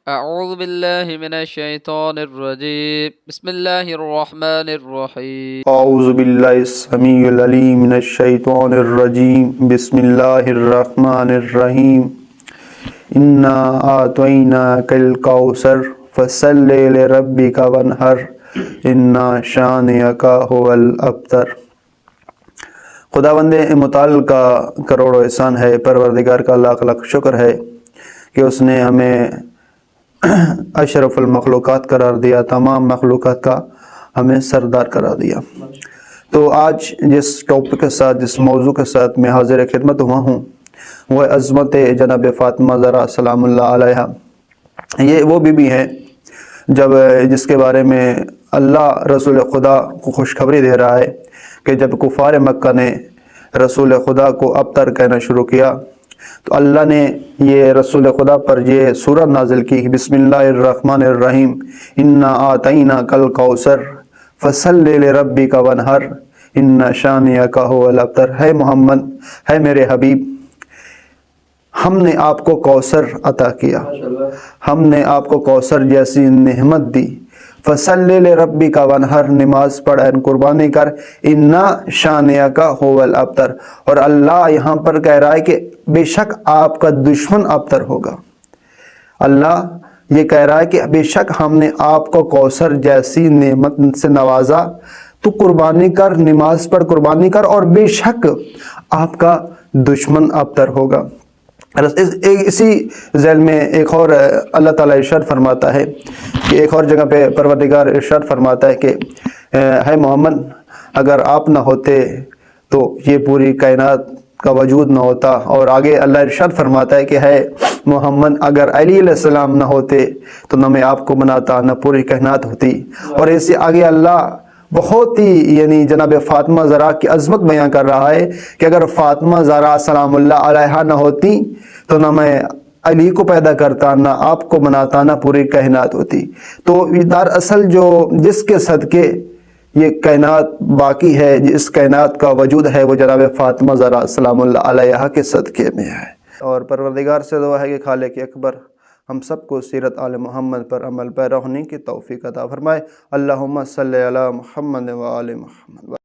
أعوذ بالله من الشيطان الرجيم بسم الله الرحمن الرحيم اعوذ باللہ السمیع العلیم من الشیطان الرجیم بسم اللہ الرحمن الرحیم انا اعطیناک الکوثر فصل لربک وانحر ان شانئک هو الابتر۔ خداوند متعال کا کروڑوں احسان ہے، پروردگار کا لاکھ لاکھ شکر ہے کہ اس نے ہمیں اشرف المخلوقات قرار دیا، تمام مخلوقات کا ہمیں سردار قرار دیا۔ تو آج جس ٹاپک کے ساتھ، جس موضوع کے ساتھ میں حاضر خدمت ہوا ہوں وہ عظمت جناب فاطمہ زہرا سلام اللہ علیہا۔ یہ وہ بی بی ہیں جس کے بارے میں اللہ رسول خدا کو خوشخبری دے رہا ہے کہ جب کفار مکہ نے رسول خدا کو ابتر کہنا شروع کیا تو اللہ نے یہ رسول خدا پر یہ سورہ نازل کی، بسم اللہ الرحمن الرحیم انا اعطیناک الکوثر فصل لربک وانحر ان شانئک هو الابتر۔ ہے محمد، ہے میرے حبیب، ہم نے آپ کو کوثر عطا کیا، ہم نے آپ کو کوثر جیسی نعمت دی۔ فصل لربک وانحر، نماز پڑھ، قربانی کر، ان شانئک هو الابتر۔ اور اللہ یہاں پر کہہ رہا ہے کہ بے شک آپ کا دشمن ابتر ہوگا۔ اللہ یہ کہہ رہا ہے کہ بے شک ہم نے آپ کو کوثر جیسی نعمت سے نوازا، تو قربانی کر، نماز پڑھ، قربانی کر، اور بے شک آپ کا دشمن ابتر ہوگا۔ اسی ذیل میں ایک اور اللہ تعالیٰ ارشاد فرماتا ہے کہ ایک اور جگہ پہ پروردگار ارشاد فرماتا ہے کہ ہے محمد، اگر آپ نہ ہوتے تو یہ پوری کائنات کا وجود نہ ہوتا۔ اور آگے اللہ ارشاد فرماتا ہے کہ ہے محمد، اگر علی علیہ السلام نہ ہوتے تو نہ میں آپ کو بناتا، نہ پوری کائنات ہوتی۔ اور اس سے آگے اللہ بہت ہی جناب فاطمہ زہرا کی عظمت بیان کر رہا ہے کہ اگر فاطمہ زہرا سلام اللہ علیہا نہ ہوتی تو نہ میں علی کو پیدا کرتا، نہ آپ کو بناتا، نہ پوری کائنات ہوتی۔ تو دراصل جس کے صدقے یہ کائنات باقی ہے، جس کائنات کا وجود ہے، وہ جناب فاطمہ زہرا سلام اللہ علیہا کے صدقے میں ہے۔ اور پروردگار سے دعا ہے کہ خالق اکبر ہم سب کو سیرت آل محمد پر عمل پیرا ہونے کی توفیق عطا فرمائے۔ اللہم صلی علی محمد و آل محمد۔